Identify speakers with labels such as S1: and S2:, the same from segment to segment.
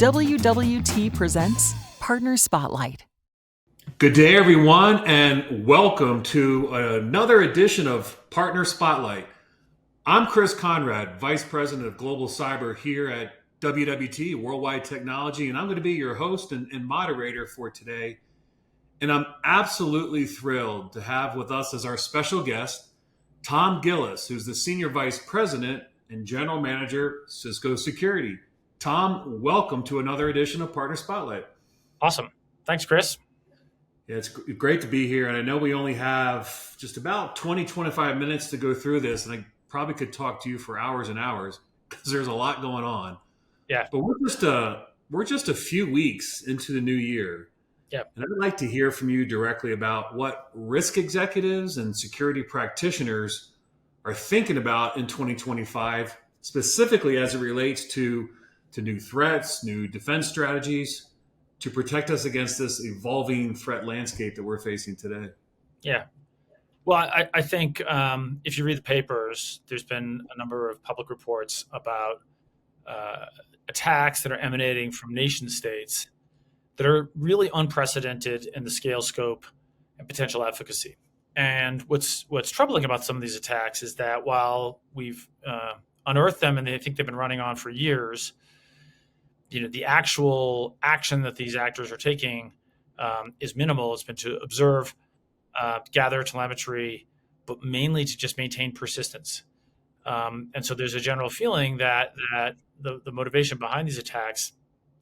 S1: WWT presents Partner Spotlight.
S2: Good day, everyone, and welcome to another edition of Partner Spotlight. I'm Chris Konrad, Vice President of Global Cyber here at WWT, Worldwide Technology, and I'm going to be your host and moderator for today. And I'm absolutely thrilled to have with us as our special guest, Tom Gillis, who's the Senior Vice President and General Manager, Cisco Security. Tom, welcome to another edition of Partner Spotlight.
S3: Awesome. Thanks, Chris.
S2: Yeah, it's great to be here. And I know we only have just about 20, 25 minutes to go through this. And I probably could talk to you for hours and hours because there's a lot going on.
S3: Yeah.
S2: But we're just a few weeks into the new year.
S3: Yeah.
S2: And I'd like to hear from you directly about what risk executives and security practitioners are thinking about in 2025, specifically as it relates to new threats, new defense strategies to protect us against this evolving threat landscape that we're facing today.
S3: Yeah. Well, I think if you read the papers, there's been a number of public reports about attacks that are emanating from nation states that are really unprecedented in the scale, scope, and potential efficacy. And what's troubling about some of these attacks is that while we've unearthed them and I think they've been running on for years, the actual action that these actors are taking is minimal. It's been to observe, gather telemetry, but mainly to just maintain persistence. And so there's a general feeling that the motivation behind these attacks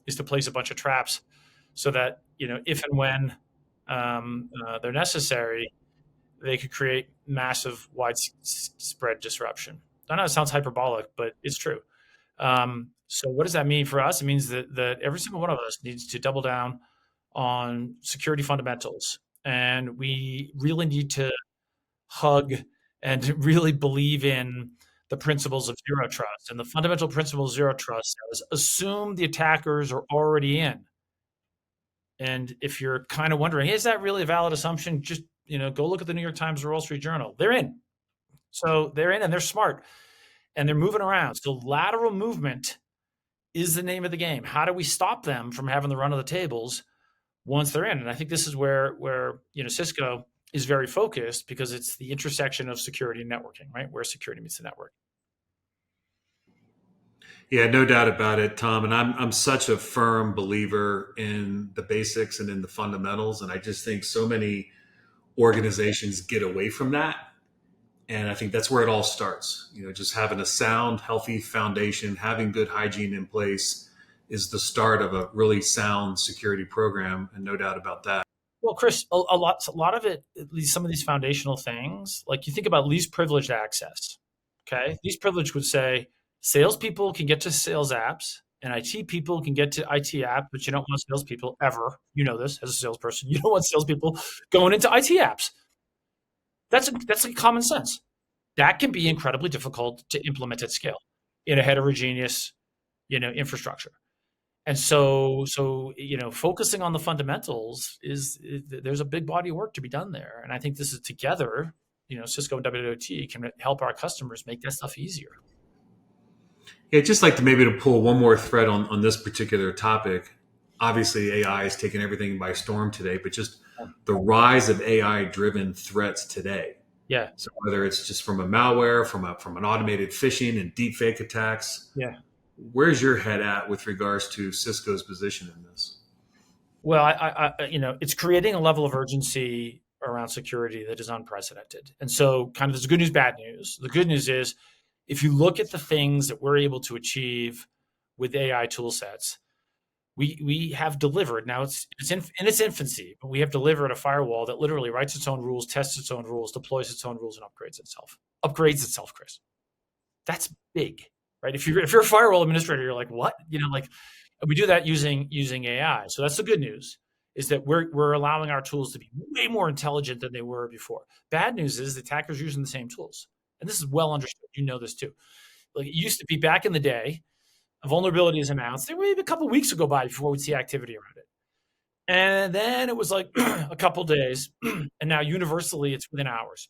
S3: is to place a bunch of traps so that, if and when they're necessary, they could create massive, widespread disruption. I know it sounds hyperbolic, but it's true. So what does that mean for us? It means that every single one of us needs to double down on security fundamentals. And we really need to hug and really believe in the principles of zero trust. And the fundamental principle of zero trust is assume the attackers are already in. And if you're kind of wondering, is that really a valid assumption? Just, go look at the New York Times or Wall Street Journal. They're in. So they're in and they're smart and they're moving around. So lateral movement is the name of the game. How do we stop them from having the run of the tables once they're in? And I think this is where Cisco is very focused because it's the intersection of security and networking, right? Where security meets the network.
S2: Yeah, no doubt about it, Tom. And I'm such a firm believer in the basics and in the fundamentals. And I just think so many organizations get away from that. And I think that's where it all starts. Just having a sound, healthy foundation, having good hygiene in place is the start of a really sound security program, and no doubt about that.
S3: Well, Chris, a lot of it, at least some of these foundational things, like you think about least privileged access. Okay, least privilege would say salespeople can get to sales apps, and IT people can get to IT apps, but you don't want salespeople ever. You know this as a salesperson. You don't want salespeople going into IT apps. That's like common sense. That can be incredibly difficult to implement at scale in a heterogeneous, infrastructure. And so focusing on the fundamentals there's a big body of work to be done there. And I think this is together, Cisco and WWT can help our customers make that stuff easier.
S2: Yeah, I'd just like to pull one more thread on this particular topic. Obviously, AI is taking everything by storm today, but just the rise of AI-driven threats today.
S3: Yeah.
S2: So whether it's just from a malware, from an automated phishing and deepfake attacks.
S3: Yeah.
S2: Where's your head at with regards to Cisco's position in this?
S3: Well, I it's creating a level of urgency around security that is unprecedented. And so kind of there's good news, bad news. The good news is if you look at the things that we're able to achieve with AI tool sets, we have delivered. Now it's in its infancy, but we have delivered a firewall that literally writes its own rules, tests its own rules, deploys its own rules, and upgrades itself. Chris. That's big, right? If you're a firewall administrator, you're like, what? We do that using AI. So that's the good news, is that we're allowing our tools to be way more intelligent than they were before. Bad news is the attackers are using the same tools, and this is well understood. You know this too. Like it used to be back in the day. A vulnerability is announced. There would be a couple of weeks go by before we'd see activity around it. And then it was like a couple of days. And now universally it's within hours.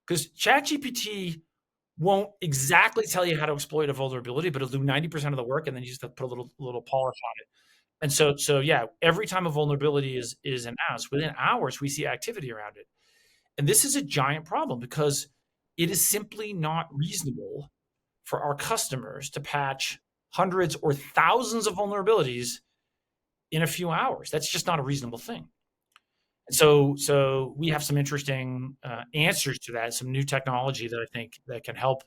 S3: Because ChatGPT won't exactly tell you how to exploit a vulnerability, but it'll do 90% of the work, and then you just have to put a little polish on it. And so yeah, every time a vulnerability is announced, within hours we see activity around it. And this is a giant problem because it is simply not reasonable for our customers to patch hundreds or thousands of vulnerabilities in a few hours. That's just not a reasonable thing. So we have some interesting answers to that, some new technology that I think that can help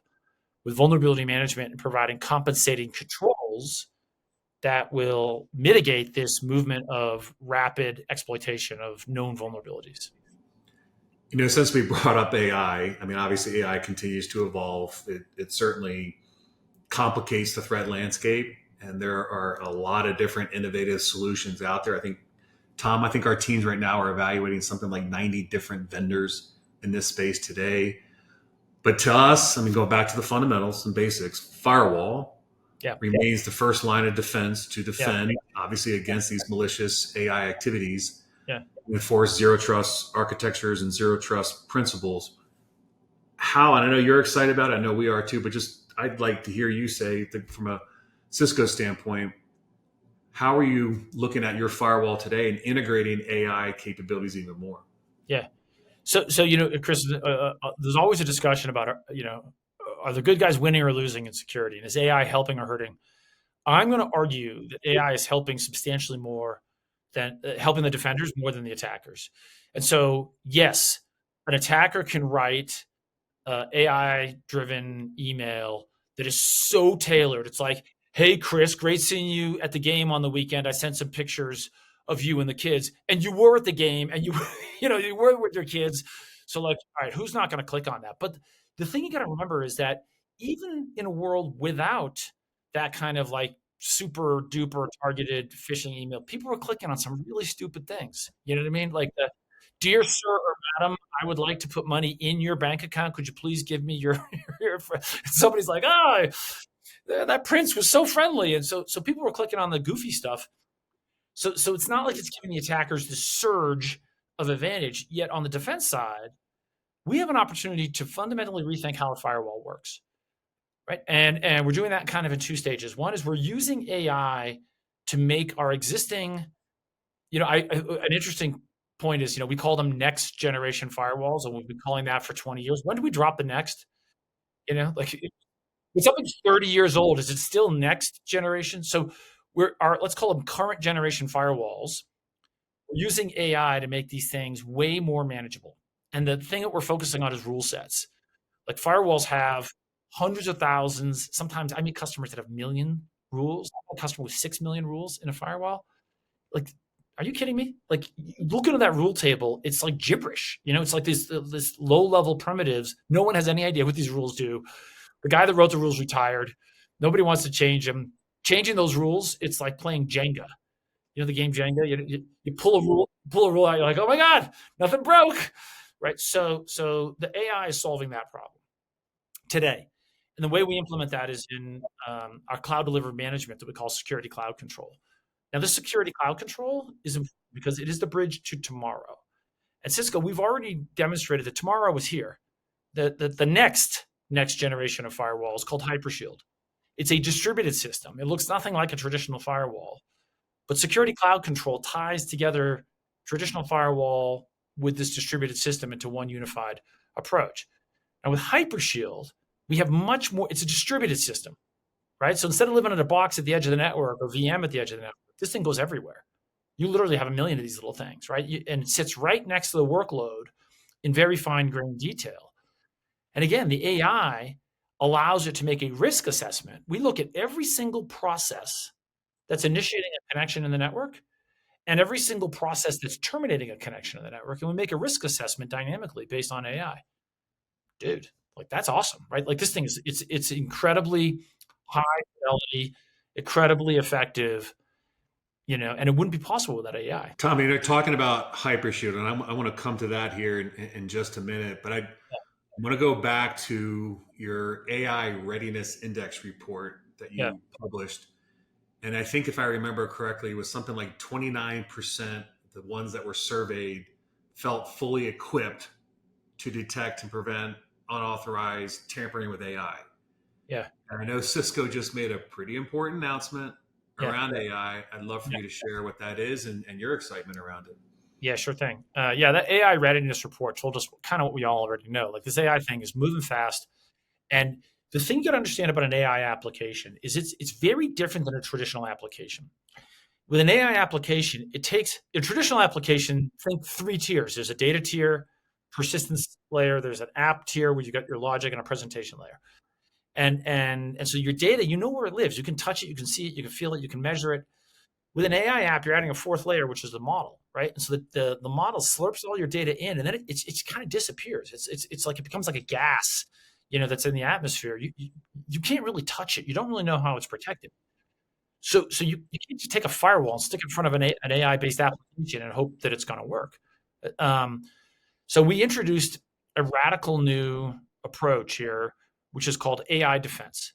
S3: with vulnerability management and providing compensating controls that will mitigate this movement of rapid exploitation of known vulnerabilities.
S2: Since we brought up AI, I mean, obviously AI continues to evolve. It certainly complicates the threat landscape, and there are a lot of different innovative solutions out there. Tom, I think our teams right now are evaluating something like 90 different vendors in this space today. But to us, I mean, going back to the fundamentals and basics, firewall remains the first line of defense to defend, obviously, against these malicious AI activities. Enforce zero trust architectures and zero trust principles. How, and I know you're excited about it, I know we are too, but just I'd like to hear you say that from a Cisco standpoint, how are you looking at your firewall today and integrating AI capabilities even more?
S3: Yeah. So Chris, there's always a discussion about, are the good guys winning or losing in security? And is AI helping or hurting? I'm going to argue that AI is helping substantially more than helping the defenders more than the attackers. And so, yes, an attacker can write AI-driven email that is so tailored. It's like, hey, Chris, great seeing you at the game on the weekend. I sent some pictures of you and the kids, and you were at the game, and you were with your kids. So like, all right, who's not going to click on that? But the thing you got to remember is that even in a world without that kind of like super duper targeted phishing email, people were clicking on some really stupid things. You know what I mean? Like the dear sir or madam, I would like to put money in your bank account. Could you please give me your somebody's like, that prince was so friendly. And so people were clicking on the goofy stuff. So it's not like it's giving the attackers the surge of advantage. Yet on the defense side, we have an opportunity to fundamentally rethink how a firewall works. Right. And we're doing that kind of in two stages. One is we're using AI to make our existing, an interesting point is, we call them next generation firewalls, and we've been calling that for 20 years. When do we drop the next? Like when something's 30 years old, is it still next generation? So let's call them current generation firewalls. We're using AI to make these things way more manageable. And the thing that we're focusing on is rule sets. Like firewalls have hundreds of thousands. Sometimes I meet customers that have 1 million rules. I have a customer with 6 million rules in a firewall. Like, are you kidding me? Like, looking at that rule table, it's like gibberish. It's like this low-level primitives. No one has any idea what these rules do. The guy that wrote the rules retired. Nobody wants to change them. Changing those rules, it's like playing Jenga. The game Jenga. You pull a rule out. You're like, oh my god, nothing broke, right? So the AI is solving that problem today. And the way we implement that is in our cloud delivered management that we call security cloud control. Now, this security cloud control is important because it is the bridge to tomorrow. At Cisco, we've already demonstrated that tomorrow is here. The next generation of firewall is called Hypershield. It's a distributed system. It looks nothing like a traditional firewall. But security cloud control ties together traditional firewall with this distributed system into one unified approach. And with Hypershield, we have much more. It's a distributed system, right? So instead of living in a box at the edge of the network or VM at the edge of the network, this thing goes everywhere. You literally have 1 million of these little things, right? And it sits right next to the workload in very fine-grained detail. And again, the AI allows it to make a risk assessment. We look at every single process that's initiating a connection in the network and every single process that's terminating a connection in the network, and we make a risk assessment dynamically based on AI. Dude, like that's awesome, right? Like this thing it's incredibly high fidelity, incredibly effective, and it wouldn't be possible without AI.
S2: Tommy, you're talking about Hypershield, and I want to come to that here in just a minute, but I want to go back to your AI readiness index report that you published. And I think if I remember correctly, it was something like 29% of the ones that were surveyed felt fully equipped to detect and prevent unauthorized tampering with AI.
S3: Yeah.
S2: And I know Cisco just made a pretty important announcement
S3: Yeah.
S2: around AI. I'd love for
S3: Yeah.
S2: you to share what that is and your excitement around it.
S3: Yeah, sure thing. That AI readiness report told us kind of what we all already know. Like this AI thing is moving fast. And the thing you got to understand about an AI application is it's very different than a traditional application. With an AI application, it takes a traditional application, think 3 tiers. There's a data tier, persistence layer, there's an app tier where you got your logic and a presentation layer. And so your data, you know where it lives. You can touch it, you can see it, you can feel it, you can measure it. With an AI app, you're adding a 4th layer, which is the model, right? And so the model slurps all your data in, and then it kind of disappears. It's like it becomes like a gas, that's in the atmosphere. You can't really touch it. You don't really know how it's protected. So you can't just take a firewall and stick it in front of an AI-based application and hope that it's going to work. So we introduced a radical new approach here, which is called AI defense.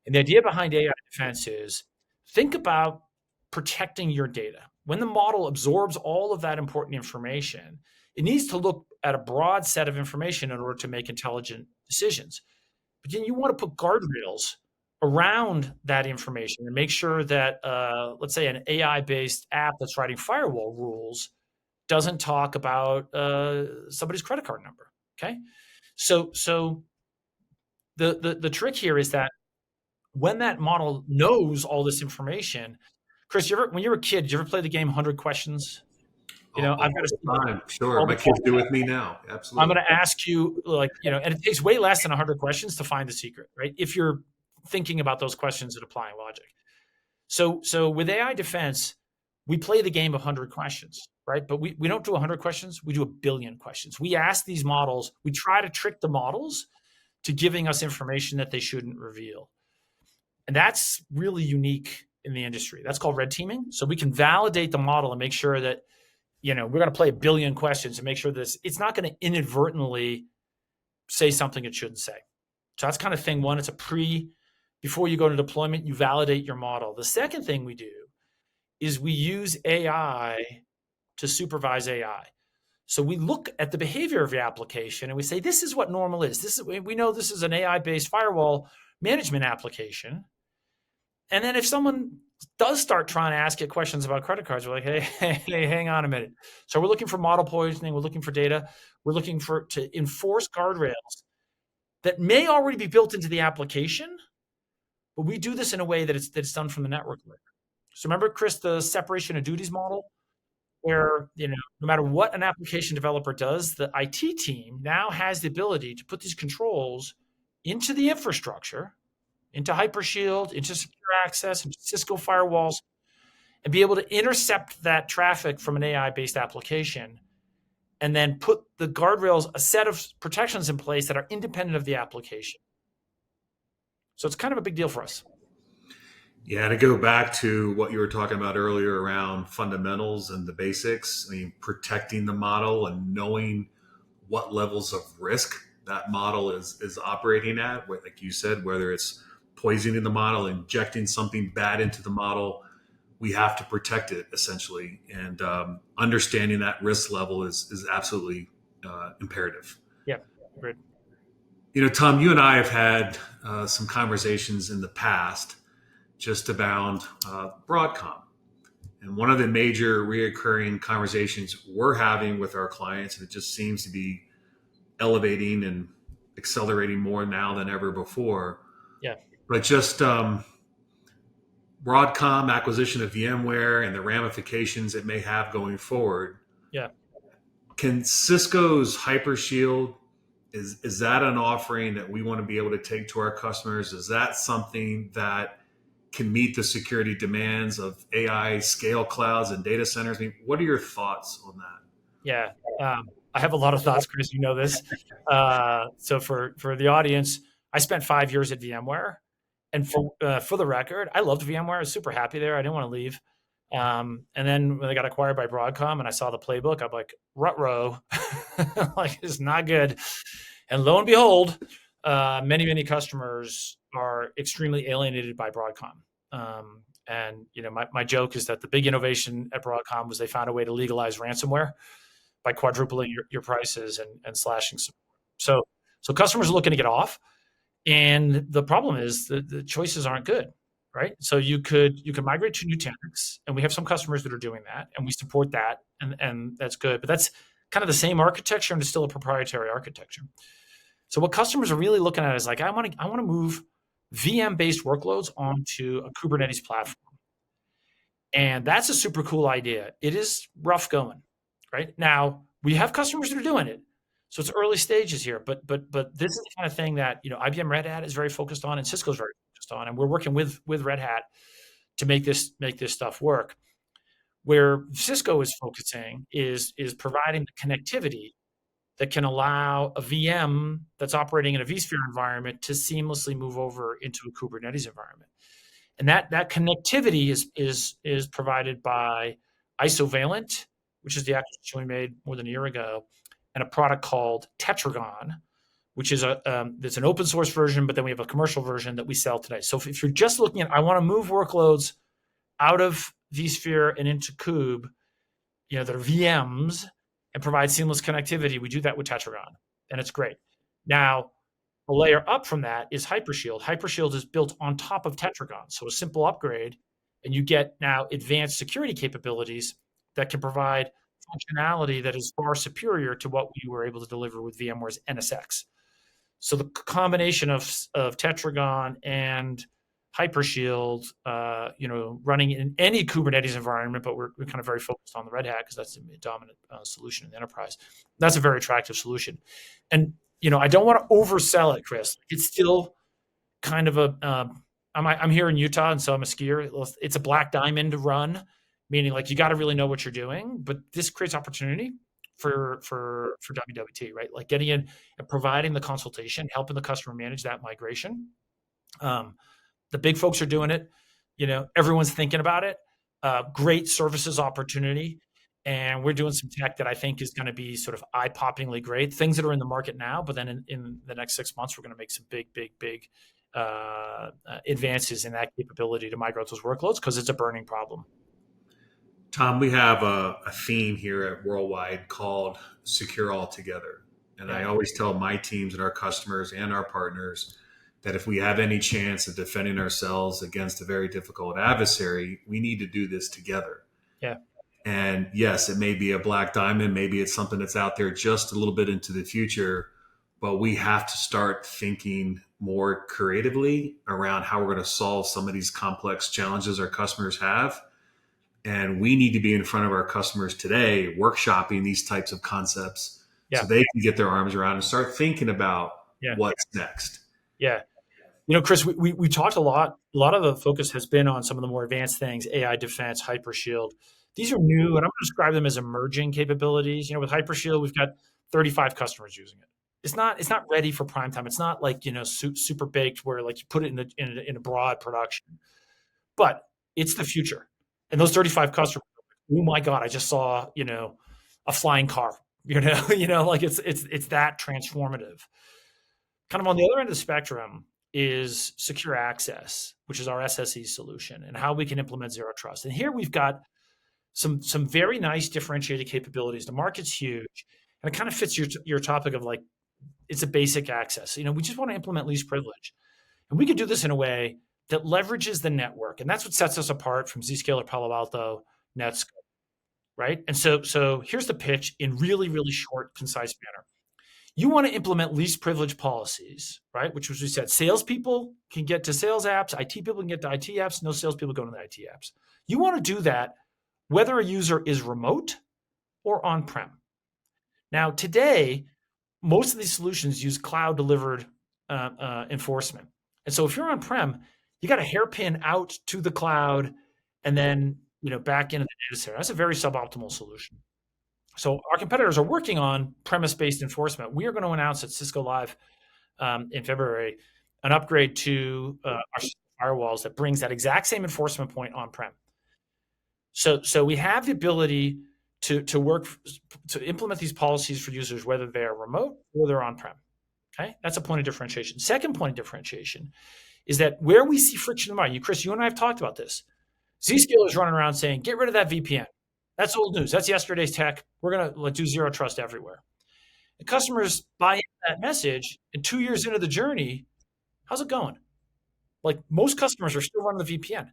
S3: And the idea behind AI defense is think about protecting your data. When the model absorbs all of that important information, it needs to look at a broad set of information in order to make intelligent decisions. But then you want to put guardrails around that information and make sure that, let's say, an AI-based app that's writing firewall rules doesn't talk about somebody's credit card number. Okay, so the trick here is that when that model knows all this information, Chris, when you were a kid, did you ever play the game 100 Questions?
S2: All
S3: I've got
S2: the time. Sure.
S3: all
S2: My
S3: the
S2: kids
S3: time.
S2: do with me now.
S3: I'm
S2: Absolutely.
S3: going to ask you, and it takes way less than 100 questions to find the secret, right? If you're thinking about those questions and applying logic. So with AI defense, we play the game of 100 questions, right? But we don't do 100 questions. We do 1 billion questions. We ask these models, we try to trick the models to giving us information that they shouldn't reveal. And that's really unique in the industry. That's called red teaming. So we can validate the model and make sure that, we're going to play 1 billion questions and make sure that it's not going to inadvertently say something it shouldn't say. So that's kind of thing one. It's before you go to deployment, you validate your model. The second thing we do is we use AI to supervise AI. So we look at the behavior of your application and we say, this is what normal is. We know this is an AI-based firewall management application. And then if someone does start trying to ask it questions about credit cards, we're like, hey, hang on a minute. So we're looking for model poisoning. We're looking for data. We're looking to enforce guardrails that may already be built into the application, but we do this in a way that it's done from the network layer. So remember, Chris, the separation of duties model, where no matter what an application developer does, the IT team now has the ability to put these controls into the infrastructure, into Hypershield, into secure access, into Cisco firewalls, and be able to intercept that traffic from an AI-based application, and then put the guardrails, a set of protections in place that are independent of the application. So it's kind of a big deal for us.
S2: Yeah, to go back to what you were talking about earlier around fundamentals and the basics, I mean, protecting the model and knowing what levels of risk that model is operating at, like you said, whether it's poisoning the model, injecting something bad into the model, we have to protect it essentially. And understanding that risk level is absolutely imperative.
S3: Yeah, great.
S2: Tom, you and I have had some conversations in the past just about Broadcom. And one of the major reoccurring conversations we're having with our clients, and it just seems to be elevating and accelerating more now than ever before.
S3: Yeah.
S2: But just Broadcom acquisition of VMware and the ramifications it may have going forward.
S3: Yeah.
S2: Can Cisco's Hypershield, is that an offering that we want to be able to take to our customers? Is that something that can meet the security demands of AI scale clouds and data centers? I mean, what are your thoughts on that?
S3: Yeah, I have a lot of thoughts, Chris. You know this. So for the audience, I spent 5 years at VMware, and for the record, I loved VMware. I was super happy there. I didn't want to leave. And then when they got acquired by Broadcom, and I saw the playbook, I'm like, ruh-roh, like it's not good. And lo and behold, many customers are extremely alienated by Broadcom. And my joke is that the big innovation at Broadcom was they found a way to legalize ransomware by quadrupling your prices and slashing support. So So customers are looking to get off, and the problem is the choices aren't good, right? So you could migrate to Nutanix, and we have some customers that are doing that, and we support that, and that's good. But that's kind of the same architecture, and it's still a proprietary architecture. So what customers are really looking at is like, I want to move VM-based workloads onto a Kubernetes platform. And that's a super cool idea. It is rough going, right? Now, we have customers that are doing it. So it's early stages here, but this is the kind of thing that, IBM Red Hat is very focused on, and Cisco's very focused on, and we're working with Red Hat to make this stuff work. Where Cisco is focusing is providing the connectivity that can allow a VM that's operating in a vSphere environment to seamlessly move over into a Kubernetes environment. And that connectivity is provided by Isovalent, which is the acquisition we made more than a year ago, and a product called Tetragon, which is it's an open source version, but then we have a commercial version that we sell today. So if you're just looking at, I want to move workloads out of vSphere and into Kube, that are VMs, and provide seamless connectivity, we do that with Tetragon, and it's great. Now, a layer up from that is Hypershield. Hypershield is built on top of Tetragon, so a simple upgrade, and you get now advanced security capabilities that can provide functionality that is far superior to what we were able to deliver with VMware's NSX. So the combination of Tetragon and Hypershield, running in any Kubernetes environment, but we're kind of very focused on the Red Hat because that's the dominant solution in the enterprise. That's a very attractive solution. And, I don't want to oversell it, Chris. It's still kind of I'm here in Utah, and so I'm a skier. It's a black diamond run, meaning like you got to really know what you're doing, but this creates opportunity for WWT, right? Like getting in and providing the consultation, helping the customer manage that migration. The big folks are doing it. Everyone's thinking about it. Great services opportunity. And we're doing some tech that I think is going to be sort of eye-poppingly great. Things that are in the market now, but then in the next 6 months, we're going to make some big advances in that capability to migrate those workloads because it's a burning problem.
S2: Tom, we have a theme here at Worldwide called Secure All Together. And I always tell my teams and our customers and our partners that if we have any chance of defending ourselves against a very difficult adversary, we need to do this together.
S3: Yeah.
S2: And yes, it may be a black diamond. Maybe it's something that's out there just a little bit into the future, but we have to start thinking more creatively around how we're going to solve some of these complex challenges our customers have. And we need to be in front of our customers today, workshopping these types of concepts so they can get their arms around and start thinking about what's next.
S3: Yeah. Chris, we talked a lot. A lot of the focus has been on some of the more advanced things, AI defense, Hypershield. These are new, and I'm going to describe them as emerging capabilities. With Hypershield, we've got 35 customers using it. It's not ready for prime time. It's not like, super baked where like you put it in a broad production. But it's the future. And those 35 customers, oh my God, I just saw, a flying car. Like it's that transformative. Kind of on the other end of the spectrum is secure access, which is our SSE solution, and how we can implement zero trust. And here we've got some very nice differentiated capabilities. The market's huge, and it kind of fits your topic of like, it's a basic access. We just want to implement least privilege. And we can do this in a way that leverages the network. And that's what sets us apart from Zscaler, Palo Alto, Netscope, right? And so here's the pitch in really, really short, concise manner. You want to implement least privilege policies, right? Which was we said, salespeople can get to sales apps, IT people can get to IT apps, no salespeople go to the IT apps. You want to do that whether a user is remote or on-prem. Now, today, most of these solutions use cloud-delivered enforcement. And so if you're on-prem, you got to hairpin out to the cloud and then back into the data center. That's a very suboptimal solution. So our competitors are working on premise-based enforcement. We are going to announce at Cisco Live in February an upgrade to our firewalls that brings that exact same enforcement point on-prem. So we have the ability to work to implement these policies for users whether they are remote or they're on-prem. Okay, that's a point of differentiation. Second point of differentiation is that where we see friction in the market, Chris, you and I have talked about this. Zscaler is running around saying, get rid of that VPN. That's old news. That's yesterday's tech. We're going to do zero trust everywhere. The customers buy into that message, and 2 years into the journey, how's it going? Like most customers are still running the VPN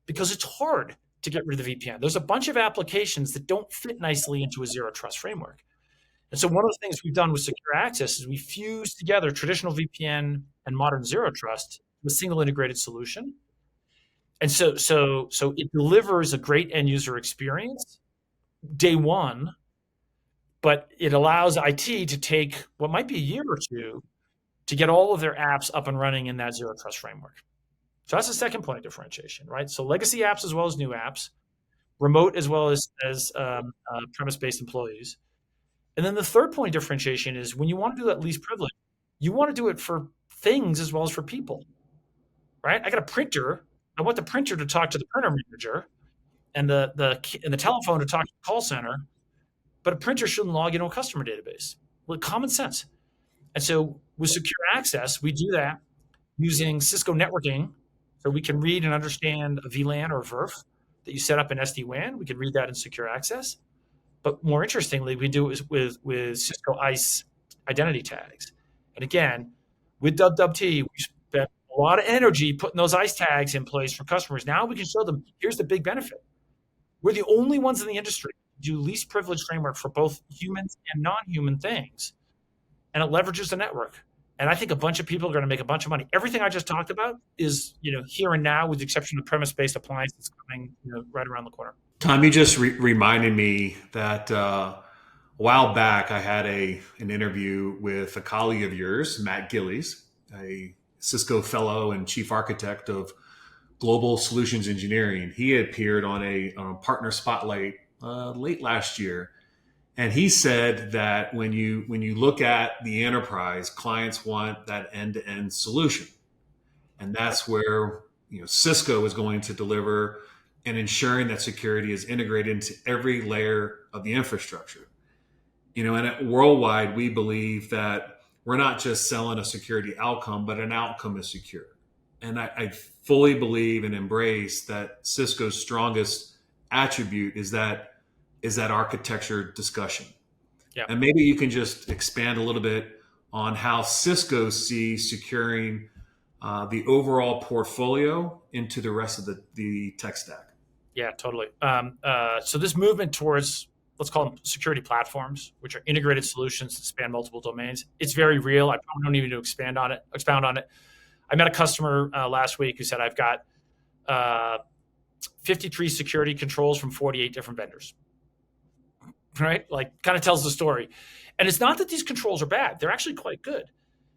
S3: because it's hard to get rid of the VPN. There's a bunch of applications that don't fit nicely into a zero trust framework. And so one of the things we've done with secure access is we fuse together traditional VPN and modern zero trust with a single integrated solution. And so it delivers a great end user experience day one, but it allows IT to take what might be a year or two to get all of their apps up and running in that zero trust framework. So that's the second point of differentiation, right? So legacy apps as well as new apps, remote as well as premise-based employees. And then the third point of differentiation is when you want to do that least privilege, you want to do it for things as well as for people, right? I got a printer. I want the printer to talk to the printer manager and the telephone to talk to the call center, but a printer shouldn't log into a customer database. Well, common sense. And so with secure access, we do that using Cisco networking. So we can read and understand a VLAN or a VRF that you set up in SD-WAN. We can read that in secure access. But more interestingly, we do it with Cisco ICE identity tags. And again, with WWT, we spent a lot of energy putting those ICE tags in place for customers. Now we can show them, here's the big benefit. We're the only ones in the industry to do least privilege framework for both humans and non-human things. And it leverages the network. And I think a bunch of people are going to make a bunch of money. Everything I just talked about is, here and now, with the exception of premise-based appliances coming, right around the corner.
S2: Tom, you just reminded me that a while back I had an interview with a colleague of yours, Matt Gillis, a Cisco fellow and chief architect of global solutions engineering. He appeared on a partner spotlight late last year. And he said that when you look at the enterprise, clients want that end-to-end solution. And that's where Cisco is going to deliver and ensuring that security is integrated into every layer of the infrastructure. And at Worldwide, we believe that we're not just selling a security outcome, but an outcome is secure. And I fully believe and embrace that Cisco's strongest attribute is that architecture discussion.
S3: Yeah.
S2: And maybe you can just expand a little bit on how Cisco sees securing the overall portfolio into the rest of the tech stack.
S3: Yeah, totally. So this movement towards, let's call them security platforms, which are integrated solutions that span multiple domains, it's very real. I probably don't even need to expound on it. I met a customer last week who said, I've got 53 security controls from 48 different vendors. Right? Like, kind of tells the story. And it's not that these controls are bad. They're actually quite good.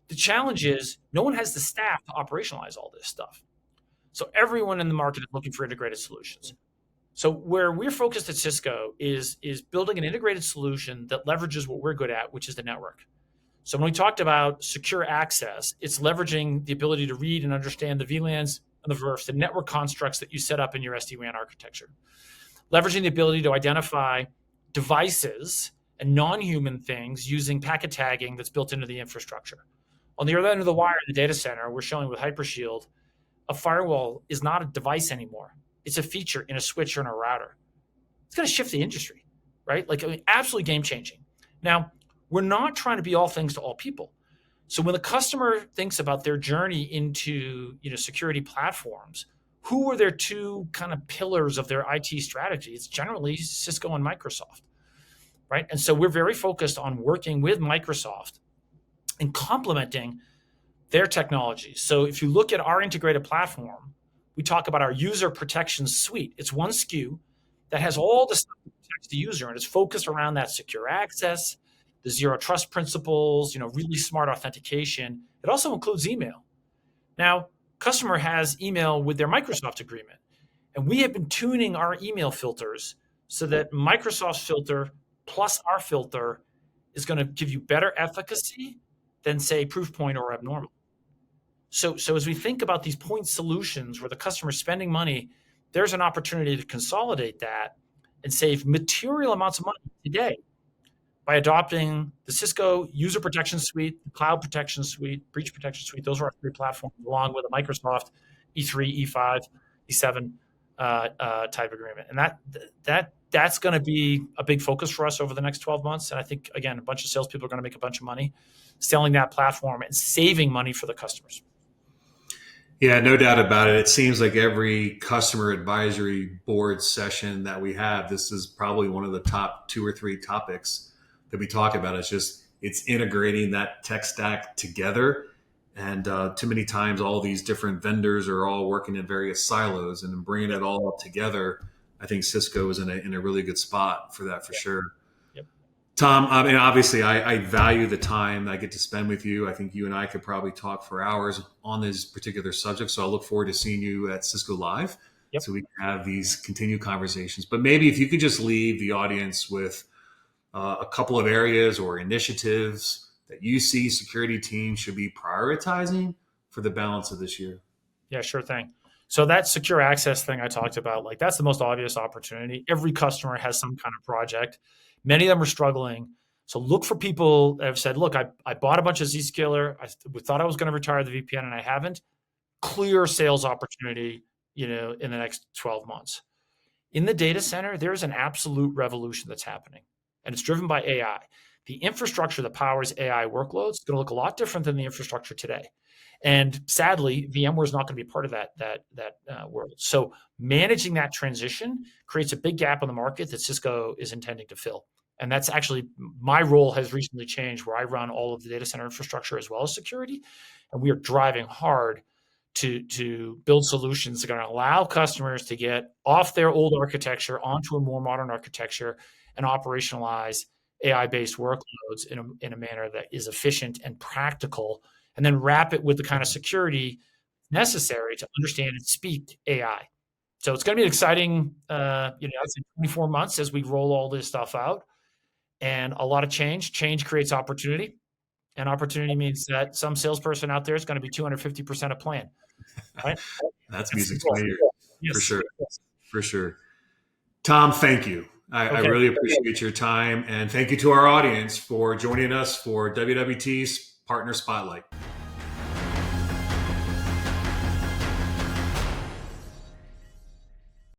S3: The challenge is no one has the staff to operationalize all this stuff. So everyone in the market is looking for integrated solutions. So where we're focused at Cisco is building an integrated solution that leverages what we're good at, which is the network. So when we talked about secure access, it's leveraging the ability to read and understand the VLANs and the VRFs, the network constructs that you set up in your SD-WAN architecture. Leveraging the ability to identify devices and non-human things using packet tagging that's built into the infrastructure. On the other end of the wire in the data center, we're showing with Hypershield, a firewall is not a device anymore. It's a feature in a switch or in a router. It's going to shift the industry, right? Absolutely game-changing. Now, we're not trying to be all things to all people. So when the customer thinks about their journey into security platforms, who are their two kind of pillars of their IT strategy? It's generally Cisco and Microsoft, right? And so we're very focused on working with Microsoft and complementing their technologies. So if you look at our integrated platform, we talk about our user protection suite. It's one SKU that has all the stuff that protects the user, and it's focused around that secure access, the zero trust principles, really smart authentication. It also includes email. Now, customer has email with their Microsoft agreement, and we have been tuning our email filters so that Microsoft's filter plus our filter is going to give you better efficacy than, say, Proofpoint or Abnormal. So as we think about these point solutions where the customer's spending money, there's an opportunity to consolidate that and save material amounts of money today by adopting the Cisco User Protection Suite, the Cloud Protection Suite, Breach Protection Suite. Those are our three platforms, along with the Microsoft E3, E5, E7 type agreement, and that's going to be a big focus for us over the next 12 months. And I think, again, a bunch of salespeople are going to make a bunch of money selling that platform and saving money for the customers.
S2: Yeah, no doubt about it. It seems like every customer advisory board session that we have, this is probably one of the top 2 or 3 topics that we talk about. It's integrating that tech stack together. And too many times, all these different vendors are all working in various silos, and bringing it all together. I think Cisco is in a really good spot for that, for sure.
S3: Yep.
S2: Tom, I mean, obviously, I value the time I get to spend with you. I think you and I could probably talk for hours on this particular subject. So I look forward to seeing you at Cisco Live,
S3: Yep.
S2: so we can have these continued conversations. But maybe if you could just leave the audience with a couple of areas or initiatives that you see security teams should be prioritizing for the balance of this year.
S3: Yeah, sure thing. So that secure access thing I talked about, like, that's the most obvious opportunity. Every customer has some kind of project. Many of them are struggling. So look for people that have said, look, I bought a bunch of Zscaler. I thought I was going to retire the VPN and I haven't. Clear sales opportunity, in the next 12 months. In the data center, there's an absolute revolution that's happening, and it's driven by AI. The infrastructure that powers AI workloads is going to look a lot different than the infrastructure today. And sadly, VMware is not going to be part of that world. So managing that transition creates a big gap in the market that Cisco is intending to fill. And that's actually, my role has recently changed, where I run all of the data center infrastructure as well as security. And we are driving hard to build solutions that are going to allow customers to get off their old architecture onto a more modern architecture and operationalize AI-based workloads in a manner that is efficient and practical, and then wrap it with the kind of security necessary to understand and speak AI. So it's going to be an exciting, I'd say 24 months as we roll all this stuff out, and a lot of change. Change creates opportunity, and opportunity means that some salesperson out there is going to be 250% of plan. Right?
S2: That's music to my ears,
S3: yes.
S2: For sure.
S3: Yes.
S2: For sure. Tom, thank you. I really appreciate your time, and thank you to our audience for joining us for WWT's Partner Spotlight.